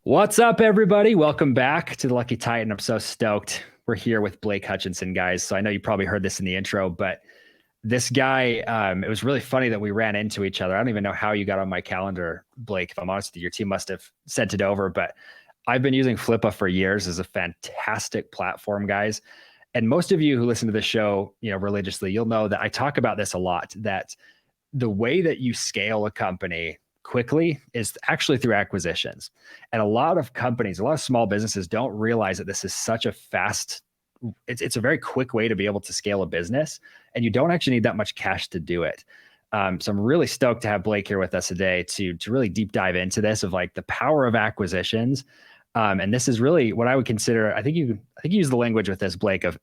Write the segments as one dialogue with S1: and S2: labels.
S1: What's up, everybody? Welcome back to the Lucky Titan. I'm so stoked. We're here with Blake Hutchinson, guys. So I know you probably heard this in the intro, but this guy, it was really funny that we ran into each other. I don't even know how you got on my calendar, Blake. If I'm honest with you, your team must have sent it over, but I've been using Flippa for years as a fantastic platform, guys. And most of you who listen to the show, religiously, you'll know that I talk about this a lot, that the way that you scale a company quickly is actually through acquisitions. And a lot of companies, a lot of small businesses don't realize that this is such a fast, it's a very quick way to be able to scale a business. And you don't actually need that much cash to do it. So I'm really stoked to have Blake here with us today to really deep dive into this of like the power of acquisitions. And this is really what I would consider, I think you use the language with this, Blake, of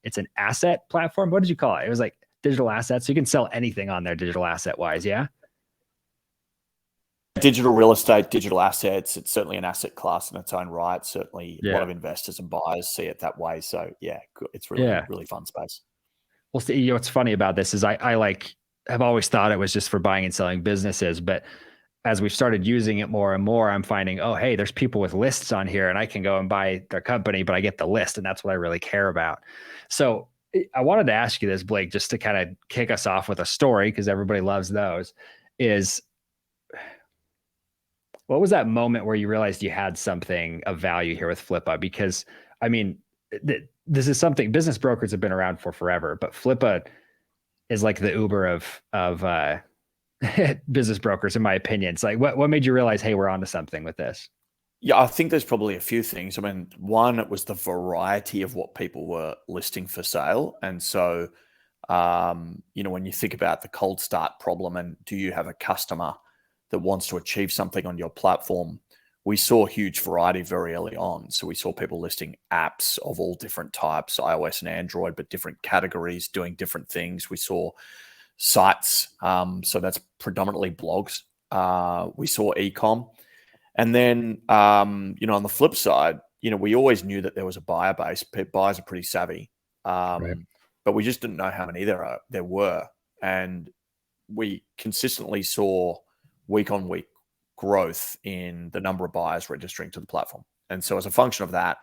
S1: it's an asset platform. What did you call it? It was like digital assets. So you can sell anything on there digital asset wise. Yeah.
S2: Digital real estate, digital assets, it's certainly an asset class in its own right. Certainly a lot of investors and buyers see it that way. So yeah, it's really fun space.
S1: Well, see, what's funny about this is I like have always thought it was just for buying and selling businesses, but as we've started using it more and more, I'm finding, oh, hey, there's people with lists on here and I can go and buy their company, but I get the list and that's what I really care about. So I wanted to ask you this, Blake, just to kind of kick us off with a story, because everybody loves those, is what was that moment where you realized you had something of value here with Flippa? Because I mean, this is something business brokers have been around for forever, but Flippa is like the Uber of business brokers, in my opinion. It's like, what made you realize, hey, we're onto something with this?
S2: Yeah, I think there's probably a few things. I mean, one, it was the variety of what people were listing for sale. And so, when you think about the cold start problem and do you have a customer that wants to achieve something on your platform, we saw huge variety very early on. So we saw people listing apps of all different types, iOS and Android, but different categories doing different things. We saw sites. So that's predominantly blogs. We saw e-com. And then, on the flip side, we always knew that there was a buyer base. Buyers are pretty savvy.
S1: Right.
S2: But we just didn't know how many there were. And we consistently saw week on week growth in the number of buyers registering to the platform. And so as a function of that,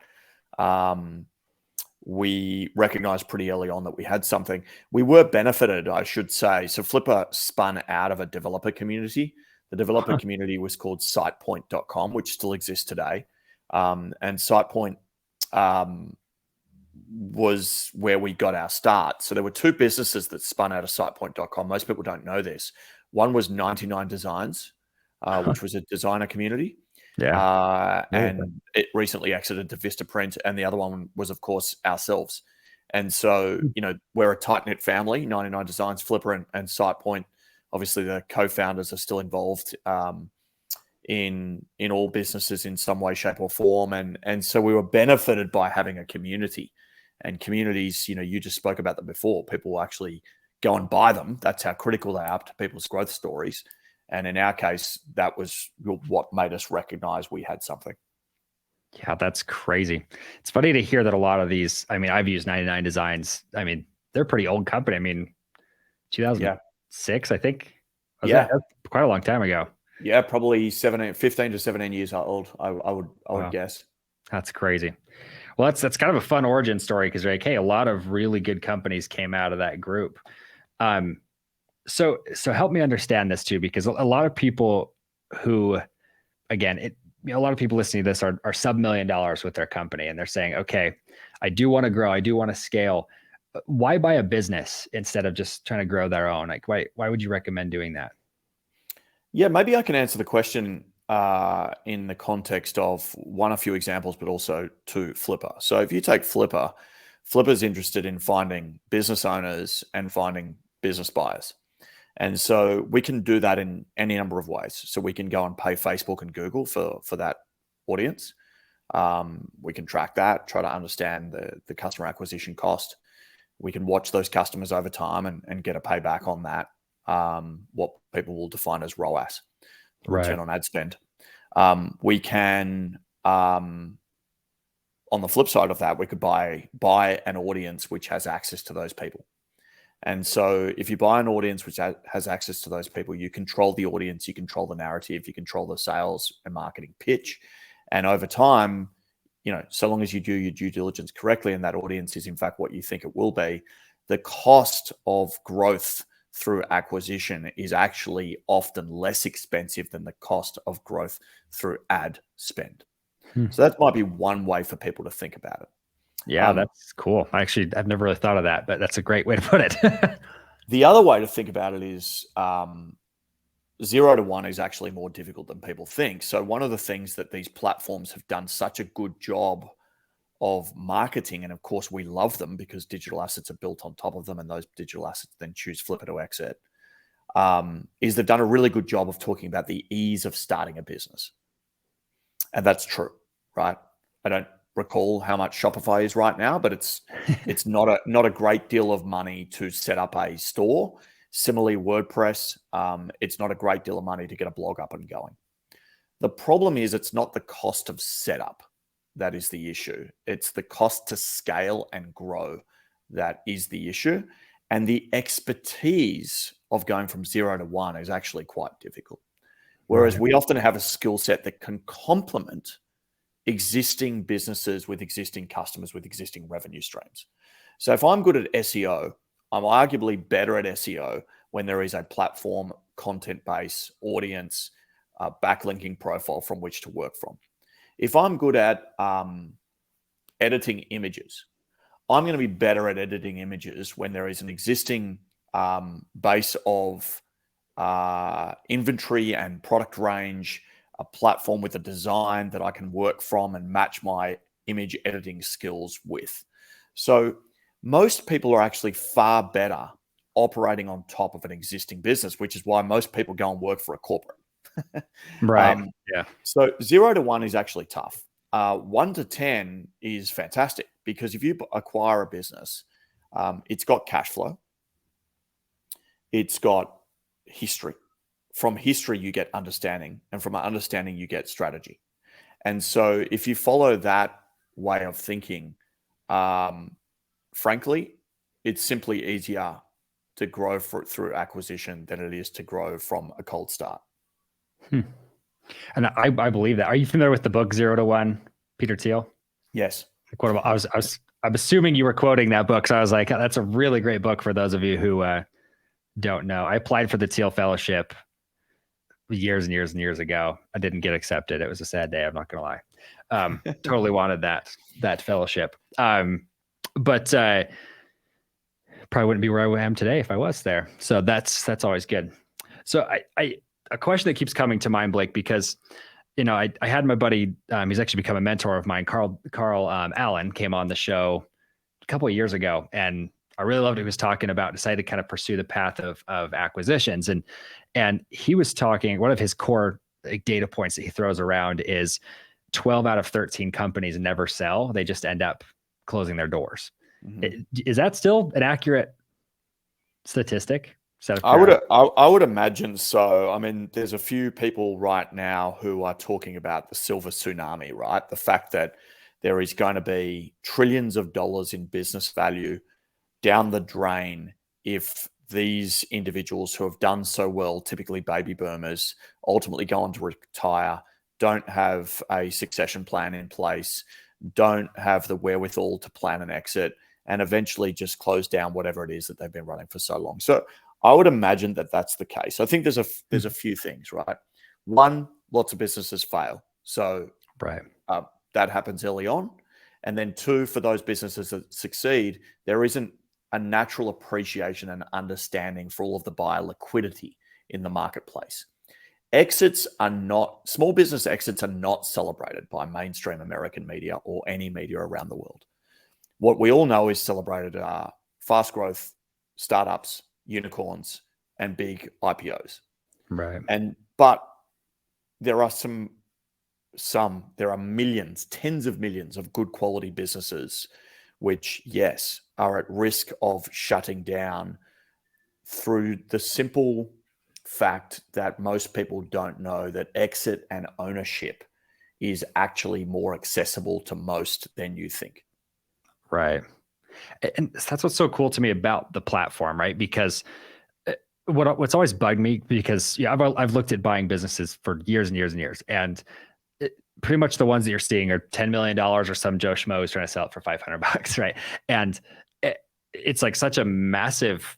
S2: we recognized pretty early on that we had something. We were benefited, I should say. So Flippa spun out of a developer community. The developer community was called SitePoint.com, which still exists today. And SitePoint was where we got our start. So there were two businesses that spun out of SitePoint.com. Most people don't know this. One was 99 Designs, which was a designer community. And it recently exited to Vistaprint. And the other one was, of course, ourselves. And so, we're a tight-knit family, 99 Designs, Flippa and SitePoint. Obviously, the co-founders are still involved in all businesses in some way, shape, or form. And so we were benefited by having a community. And communities, you just spoke about them before. People will actually go and buy them. That's how critical they are to people's growth stories. And in our case, that was what made us recognize we had something.
S1: Yeah, that's crazy. It's funny to hear that a lot of these, I mean, I've used 99 Designs. I mean, they're a pretty old company. I mean, 2006, I think. That's quite a long time ago.
S2: Yeah, probably 15 to 17 years old, I would guess.
S1: That's crazy. Well, that's kind of a fun origin story because, like, hey, a lot of really good companies came out of that group. So help me understand this too, because a lot of people who, again, a lot of people listening to this are sub $1 million with their company, and they're saying, okay, I do want to grow, I do want to scale. Why buy a business instead of just trying to grow their own? Like, why would you recommend doing that?
S2: Yeah, maybe I can answer the question in the context of a few examples, but also to Flippa. So if you take Flippa's interested in finding business owners and finding business buyers. And so we can do that in any number of ways. So we can go and pay Facebook and Google for that audience. We can track that, try to understand the customer acquisition cost. We can watch those customers over time and get a payback on that, what people will define as ROAS, return on ad spend. We can, on the flip side of that, we could buy an audience which has access to those people. And so if you buy an audience which has access to those people, you control the audience, you control the narrative, you control the sales and marketing pitch, And over time, so long as you do your due diligence correctly and that audience is in fact what you think it will be, the cost of growth through acquisition is actually often less expensive than the cost of growth through ad spend. So that might be one way for people to think about it.
S1: Yeah, that's cool. I've never really thought of that, but that's a great way to put it.
S2: The other way to think about it is 0 to 1 is actually more difficult than people think. So one of the things that these platforms have done such a good job of marketing, and of course we love them because digital assets are built on top of them, and those digital assets then choose Flipper to exit, is they've done a really good job of talking about the ease of starting a business. And that's true, right? I don't recall how much Shopify is right now, but it's not a great deal of money to set up a store. Similarly, WordPress, it's not a great deal of money to get a blog up and going. The problem is it's not the cost of setup that is the issue. It's the cost to scale and grow that is the issue. And the expertise of going from 0 to 1 is actually quite difficult. Whereas we often have a skill set that can complement existing businesses with existing customers with existing revenue streams. So if I'm good at SEO, I'm arguably better at SEO when there is a platform, content base, audience, backlinking profile from which to work from. If I'm good at editing images, I'm going to be better at editing images when there is an existing base of inventory and product range, a platform with a design that I can work from and match my image editing skills with. So most people are actually far better operating on top of an existing business, which is why most people go and work for a corporate.
S1: Right. Yeah.
S2: So 0 to 1 is actually tough. 1 to 10 is fantastic because if you acquire a business, it's got cash flow. It's got history. From history, you get understanding. And from understanding, you get strategy. And so if you follow that way of thinking, frankly, it's simply easier to grow through acquisition than it is to grow from a cold start.
S1: And I believe that. Are you familiar with the book 0 to 1, Peter Thiel?
S2: Yes.
S1: I'm assuming you were quoting that book. So I was like, that's a really great book for those of you who don't know. I applied for the Thiel Fellowship years and years and years ago. I didn't get accepted. It was a sad day. I'm not going to lie. Totally wanted that fellowship. But probably wouldn't be where I am today if I was there. So that's always good. So a question that keeps coming to mind, Blake, because I had my buddy, he's actually become a mentor of mine, Carl Allen, came on the show a couple of years ago, and I really loved what he was talking about. Decided to kind of pursue the path of acquisitions, and he was talking. One of his core data points that he throws around is 12 out of 13 companies never sell; they just end up closing their doors. Mm-hmm. Is that still an accurate statistic?
S2: I would imagine so. I mean, there's a few people right now who are talking about the silver tsunami, right? The fact that there is going to be trillions of dollars in business value down the drain if these individuals who have done so well, typically baby boomers, ultimately go on to retire, don't have a succession plan in place, don't have the wherewithal to plan an exit, and eventually just close down whatever it is that they've been running for so long. So I would imagine that that's the case. I think there's a few things, right? One, lots of businesses fail. So that happens early on. And then two, for those businesses that succeed, there isn't a natural appreciation and understanding for all of the buyer liquidity in the marketplace. Small business exits are not celebrated by mainstream American media or any media around the world. What we all know is celebrated are fast growth startups, unicorns, and big IPOs.
S1: Right.
S2: But there are there are millions, tens of millions of good quality businesses, which, yes, are at risk of shutting down through the simple fact that most people don't know that exit and ownership is actually more accessible to most than you think.
S1: Right. And that's what's so cool to me about the platform, right? Because what's always bugged me, because I've looked at buying businesses for years and years and years, and pretty much the ones that you're seeing are $10 million or some Joe Schmo is trying to sell it for $500, right? And it's like such a massive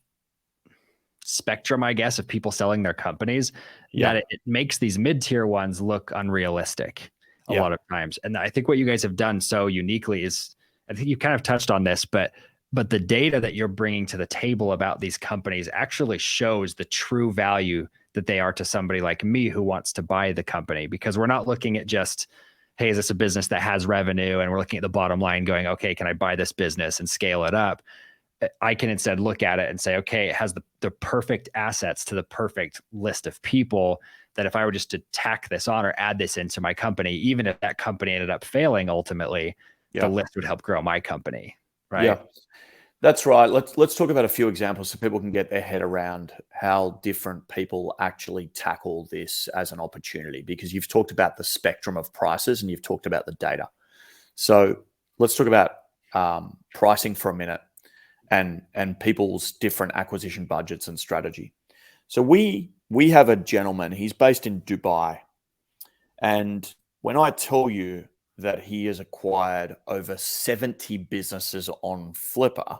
S1: spectrum, I guess, of people selling their companies
S2: Yeah.
S1: that it makes these mid-tier ones look unrealistic a
S2: Yeah.
S1: lot of times. And I think what you guys have done so uniquely is, I think you kind of touched on this, but the data that you're bringing to the table about these companies actually shows the true value that they are to somebody like me who wants to buy the company, because we're not looking at just, hey, is this a business that has revenue? And we're looking at the bottom line going, okay, can I buy this business and scale it up? I can instead look at it and say, okay, it has the perfect assets to the perfect list of people that if I were just to tack this on or add this into my company, even if that company ended up failing ultimately, the
S2: Yeah.
S1: list would help grow my company.
S2: Yeah.
S1: Right.
S2: That's right. Let's talk about a few examples so people can get their head around how different people actually tackle this as an opportunity, because you've talked about the spectrum of prices and you've talked about the data. So let's talk about pricing for a minute and people's different acquisition budgets and strategy. So we have a gentleman, he's based in Dubai, and when I tell you that he has acquired over 70 businesses on Flipper,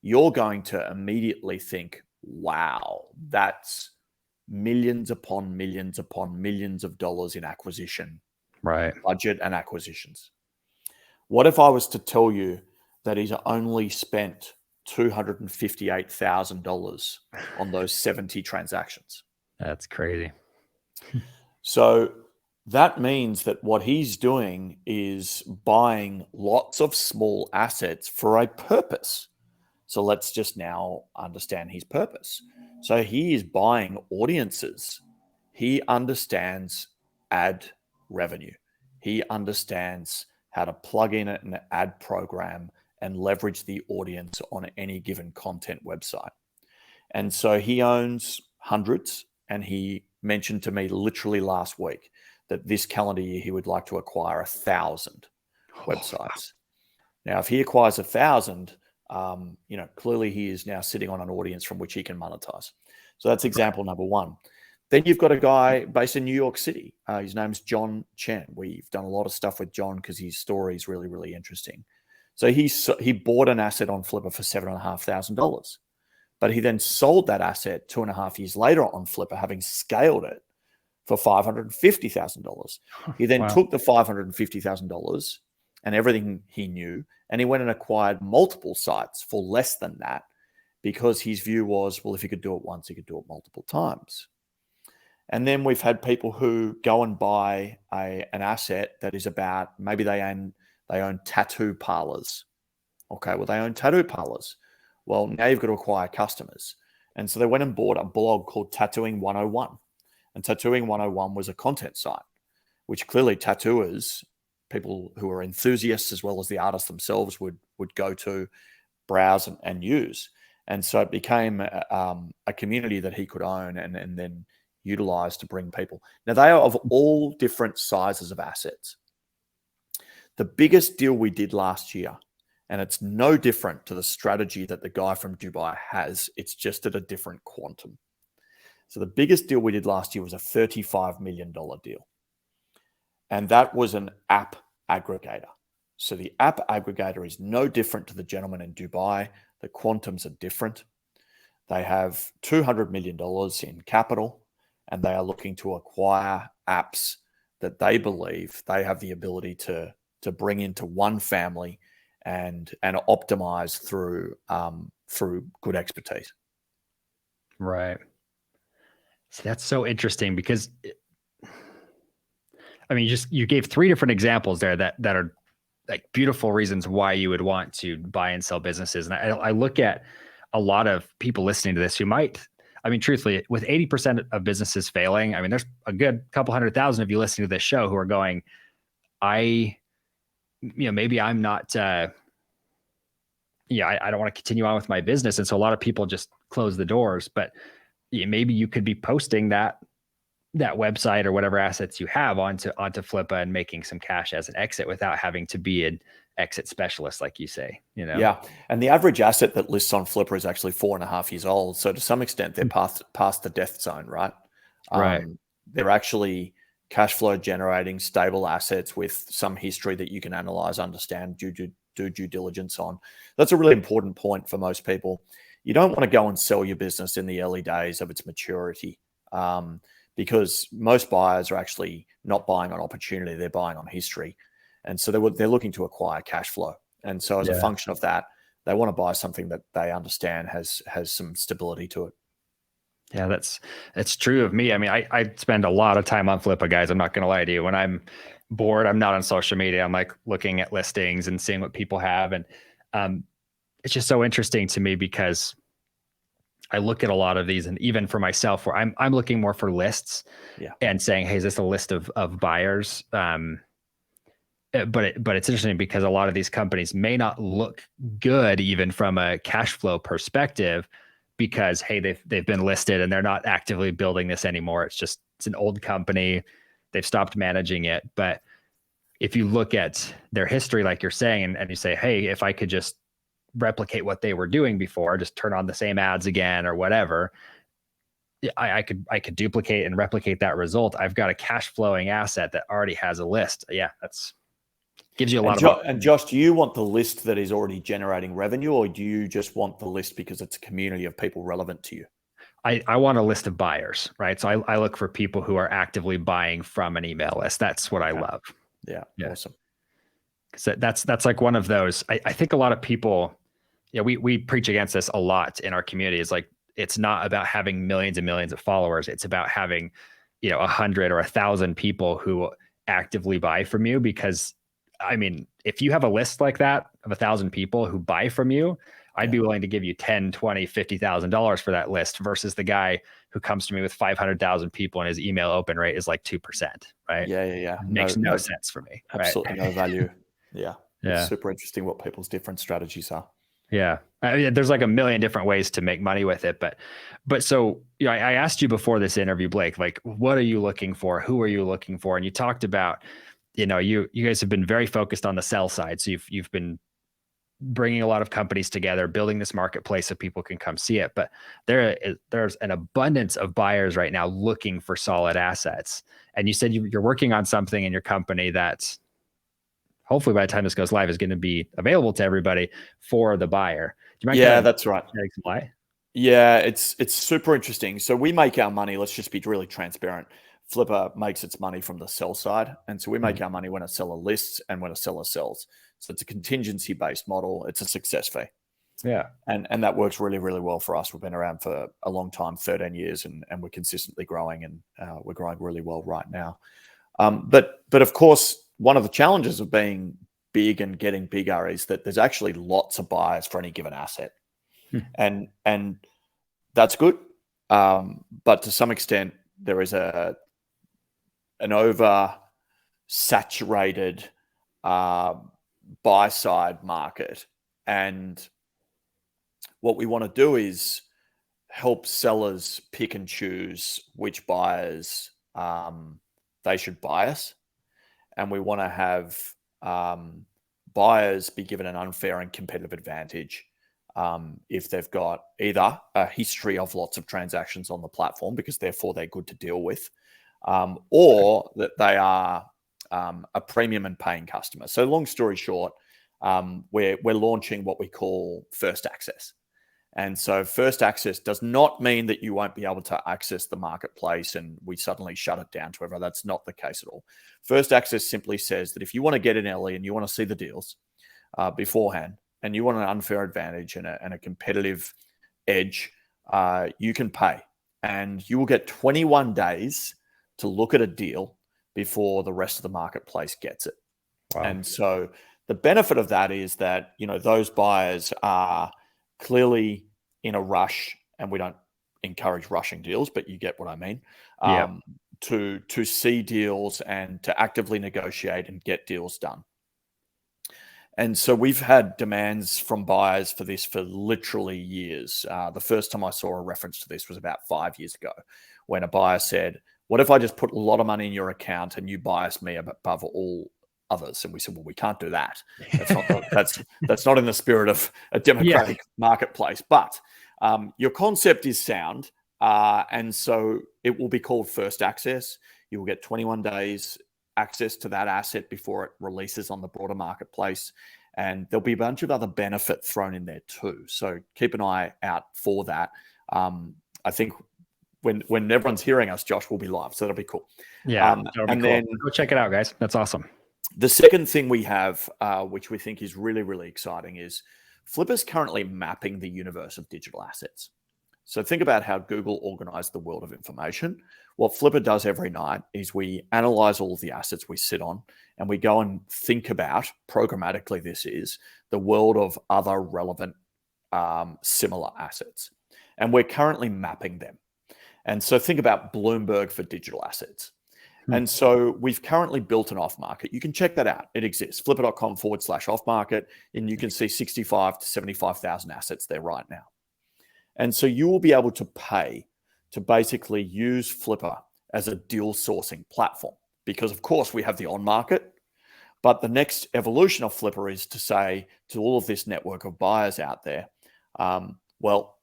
S2: you're going to immediately think, wow, that's millions upon millions of dollars in acquisition
S1: Right.
S2: budget and acquisitions. What if I was to tell you that he's only spent $258,000 on those 70 transactions?
S1: That's crazy.
S2: So that means that what he's doing is buying lots of small assets for a purpose. So let's just now understand his purpose. So he is buying audiences. He understands ad revenue. He understands how to plug in an ad program and leverage the audience on any given content website. And so he owns hundreds, and he mentioned to me literally last week that this calendar year he would like to acquire 1,000 websites. Now, if he acquires 1,000, clearly he is now sitting on an audience from which he can monetize. So that's example number one. Then you've got a guy based in New York City. His name's John Chen. We've done a lot of stuff with John because his story is really, really interesting. So he bought an asset on Flipper for $7,500, but he then sold that asset 2.5 years later on Flipper, having scaled it for $550,000. He then took the $550,000 and everything he knew, and he went and acquired multiple sites for less than that, because his view was, well, if he could do it once, he could do it multiple times. And then we've had people who go and buy an asset that is about, maybe they own tattoo parlors. Okay, well, they own tattoo parlors. Well, now you've got to acquire customers. And so they went and bought a blog called Tattooing 101. And Tattooing 101 was a content site, which clearly tattooers, people who are enthusiasts as well as the artists themselves, would go to, browse and use. And so it became a community that he could own and then utilize to bring people. Now, they are of all different sizes of assets. The biggest deal we did last year, and it's no different to the strategy that the guy from Dubai has, it's just at a different quantum. So the biggest deal we did last year was a $35 million deal. And that was an app aggregator. So the app aggregator is no different to the gentleman in Dubai. The quantums are different. They have $200 million in capital, and they are looking to acquire apps that they believe they have the ability to bring into one family and optimize through good expertise.
S1: Right. So that's so interesting, because I mean, you gave three different examples there that are like beautiful reasons why you would want to buy and sell businesses. And I look at a lot of people listening to this who might, I mean, truthfully, with 80% of businesses failing, I mean, there's a good couple 100,000 of you listening to this show who are going, maybe I'm not, I don't want to continue on with my business. And so a lot of people just close the doors, but maybe you could be posting that website or whatever assets you have onto Flippa and making some cash as an exit without having to be an exit specialist, like you say,
S2: Yeah. And the average asset that lists on Flipper is actually 4.5 years old. So to some extent, they're past the death zone, right?
S1: Right.
S2: They're actually cash flow generating, stable assets with some history that you can analyze, understand, do due diligence on. That's a really important point for most people. You don't want to go and sell your business in the early days of its maturity, because most buyers are actually not buying on opportunity, they're buying on history. And so they're looking to acquire cash flow. And so as a function of that, they want to buy something that they understand has some stability to it.
S1: Yeah, that's true of me. I mean, I spend a lot of time on Flippa, guys. I'm not going to lie to you. When I'm bored, I'm not on social media. I'm like looking at listings and seeing what people have. And it's just so interesting to me because I look at a lot of these, and even for myself, where I'm looking more for lists and saying, hey, is this a list of buyers? But it's interesting because a lot of these companies may not look good even from a cash flow perspective, because hey, they've been listed and they're not actively building this anymore. It's an old company. They've stopped managing it. But if you look at their history, like you're saying, and you say, hey, if I could just replicate what they were doing before, just turn on the same ads again or whatever, I could duplicate and replicate that result. I've got a cash flowing asset that already has a list. Yeah, that's gives you a lot of.
S2: And Josh, do you want the list that is already generating revenue, or do you just want the list because it's a community of people relevant to you?
S1: I want a list of buyers, right? So I look for people who are actively buying from an email list. That's what I love.
S2: Yeah. Awesome.
S1: So that's like one of those. I think a lot of people, we preach against this a lot in our community. It's like, it's not about having millions and millions of followers. It's about having, 100 or 1,000 people who actively buy from you. Because I mean, if you have a list like that of 1,000 people who buy from you, I'd be willing to give you $10, $20, $50,000 for that list versus the guy who comes to me with 500,000 people and his email open rate is like 2%, right?
S2: Yeah.
S1: It makes no sense for me.
S2: Absolutely
S1: right?
S2: no value. Yeah.
S1: Yeah.
S2: It's super interesting what people's different strategies are.
S1: Yeah. I mean, there's like a million different ways to make money with it. But so, I asked you before this interview, Blake, like, what are you looking for? Who are you looking for? And you talked about, you guys have been very focused on the sell side. So you've been bringing a lot of companies together, building this marketplace so people can come see it. But there's an abundance of buyers right now looking for solid assets. And you said you're working on something in your company that hopefully by the time this goes live is going to be available to everybody for the buyer. Do you mind?
S2: Yeah, that's right.
S1: Why?
S2: Yeah, it's super interesting. So we make our money. Let's just be really transparent. Flippa makes its money from the sell side. And so we make our money when a seller lists and when a seller sells. So it's a contingency-based model. It's a success fee.
S1: Yeah.
S2: And that works really, really well for us. We've been around for a long time, 13 years, and we're consistently growing, and we're growing really well right now. But of course, one of the challenges of being big and getting bigger is that there's actually lots of buyers for any given asset. And that's good. But to some extent, there is an over saturated buy side market. And what we want to do is help sellers pick and choose which buyers they should bias. And we want to have buyers be given an unfair and competitive advantage if they've got either a history of lots of transactions on the platform, because therefore they're good to deal with, or that they are a premium and paying customer. So long story short, we're launching what we call first access. And so first access does not mean that you won't be able to access the marketplace and we suddenly shut it down to everyone. That's not the case at all. First access simply says that if you want to get in early and you want to see the deals beforehand, and you want an unfair advantage and a competitive edge, you can pay. And you will get 21 days to look at a deal before the rest of the marketplace gets it. Wow. And so the benefit of that is that, those buyers are clearly in a rush, and we don't encourage rushing deals, but you get what I mean, to see deals and to actively negotiate and get deals done. And so we've had demands from buyers for this for literally years. The first time I saw a reference to this was about 5 years ago, when a buyer said, what if I just put a lot of money in your account and you bias me above all others? And we said, well, we can't do that. That's not in the spirit of a democratic marketplace. But your concept is sound. And so it will be called first access. You will get 21 days access to that asset before it releases on the broader marketplace. And there'll be a bunch of other benefit thrown in there too. So keep an eye out for that. I think when everyone's hearing us, Josh, will be live. So that'll be cool.
S1: Yeah, that'll be
S2: and
S1: cool.
S2: then
S1: Go check it out, guys. That's awesome.
S2: the second thing we have, which we think is really, really exciting, is Flipper's currently mapping the universe of digital assets. So think about how Google organized the world of information. What Flipper does every night is we analyze all of the assets we sit on, and we go and think about, programmatically this is, the world of other relevant similar assets. And we're currently mapping them. And so think about Bloomberg for digital assets. And so we've currently built an off market. You can check that out. It exists, flipper.com/off market, and you can see 65 to 75,000 assets there right now. And so you will be able to pay to basically use Flipper as a deal sourcing platform, because of course we have the on market, but the next evolution of Flipper is to say to all of this network of buyers out there, well,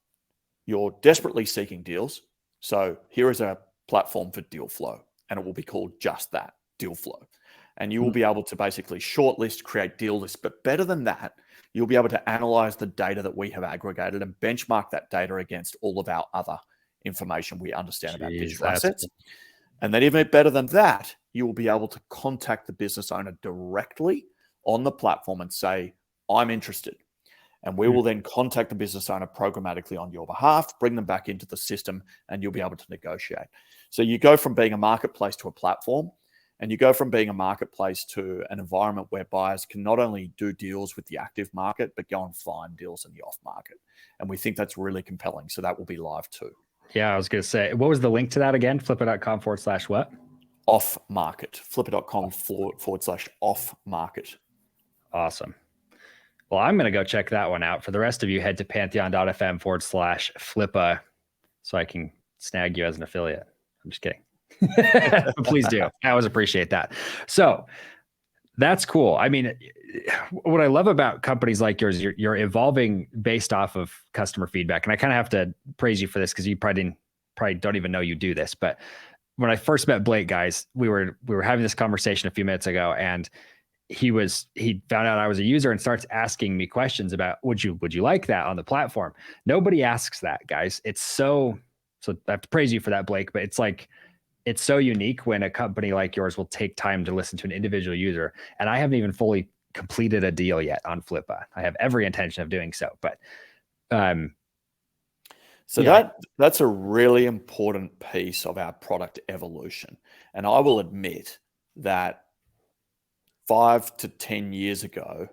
S2: you're desperately seeking deals. So here is a platform for deal flow, and it will be called just that, deal flow. And you will be able to basically shortlist, create deal lists, but better than that, you'll be able to analyze the data that we have aggregated and benchmark that data against all of our other information we understand about digital assets. And then even better than that, you will be able to contact the business owner directly on the platform and say, I'm interested. And we will then contact the business owner programmatically on your behalf, bring them back into the system, and you'll be able to negotiate. So you go from being a marketplace to a platform, and you go from being a marketplace to an environment where buyers can not only do deals with the active market, but go and find deals in the off market. And we think that's really compelling. So that will be live too.
S1: Yeah, I was going to say, what was the link to that again? Flipper.com/what?
S2: Off market. Flipper.com/off market.
S1: Awesome. Well, I'm going to go check that one out. For the rest of you, head to pantheon.fm/Flippa so I can snag you as an affiliate. I'm just kidding. Please do. I always appreciate that. So that's cool. I mean, what I love about companies like yours, you're evolving based off of customer feedback. And I kind of have to praise you for this because you probably don't even know you do this. But when I first met Blake, guys, we were having this conversation a few minutes ago, and he found out I was a user and starts asking me questions about, would you like that on the platform? Nobody asks that, guys. It's so I have to praise you for that, Blake, but it's like, it's so unique when a company like yours will take time to listen to an individual user. And I haven't even fully completed a deal yet on Flippa. I have every intention of doing so, but
S2: that's a really important piece of our product evolution. And I will admit that 5 to 10 years ago,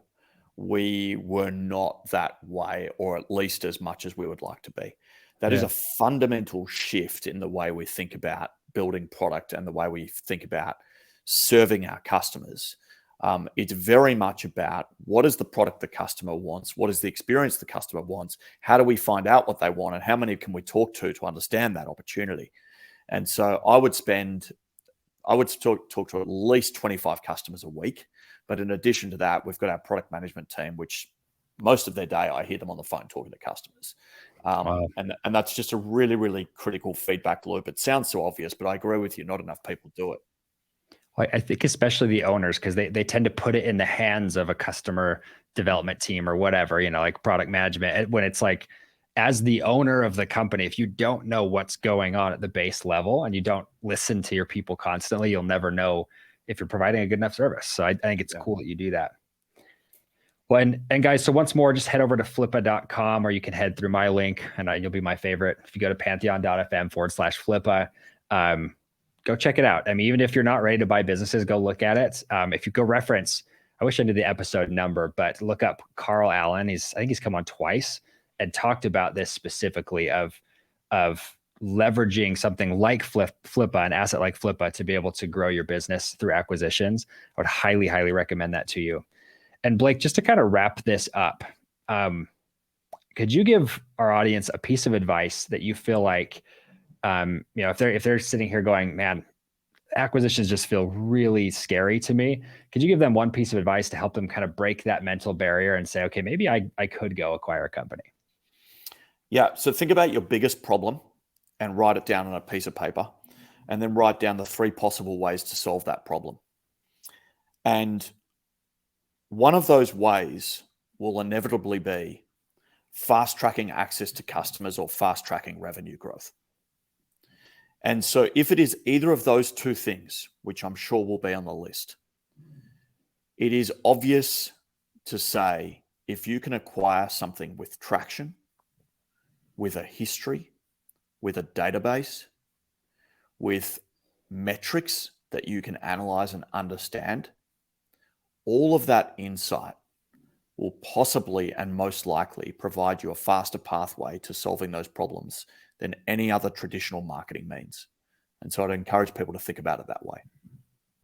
S2: we were not that way, or at least as much as we would like to be. That is a fundamental shift in the way we think about building product and the way we think about serving our customers. It's very much about what is the product the customer wants, what is the experience the customer wants, how do we find out what they want, and how many can we talk to understand that opportunity. And so I would talk to at least 25 customers a week. But in addition to that, we've got our product management team, which most of their day I hear them on the phone talking to customers. And that's just a really, really critical feedback loop. It sounds so obvious, but I agree with you. Not enough people do it.
S1: I think especially the owners, because they tend to put it in the hands of a customer development team or whatever, like product management. When it's like, as the owner of the company, if you don't know what's going on at the base level and you don't listen to your people constantly, you'll never know if you're providing a good enough service. So I think it's cool that you do that. Well, and guys, so once more, just head over to flippa.com, or you can head through my link and you'll be my favorite. If you go to pantheon.fm/Flippa, go check it out. I mean, even if you're not ready to buy businesses, go look at it. If you go reference, I wish I knew the episode number, but look up Carl Allen. I think he's come on twice and talked about this specifically of leveraging something like Flippa, an asset like Flippa, to be able to grow your business through acquisitions. I would highly, highly recommend that to you. And Blake, just to kind of wrap this up, could you give our audience a piece of advice that you feel like, if they're sitting here going, man, acquisitions just feel really scary to me. Could you give them one piece of advice to help them kind of break that mental barrier and say, okay, maybe I could go acquire a company?
S2: Yeah. So think about your biggest problem and write it down on a piece of paper, and then write down the 3 possible ways to solve that problem. And one of those ways will inevitably be fast tracking access to customers or fast tracking revenue growth. And so if it is either of those 2 things, which I'm sure will be on the list, it is obvious to say if you can acquire something with traction, with a history, with a database, with metrics that you can analyze and understand, all of that insight will possibly and most likely provide you a faster pathway to solving those problems than any other traditional marketing means. And so I'd encourage people to think about it that way.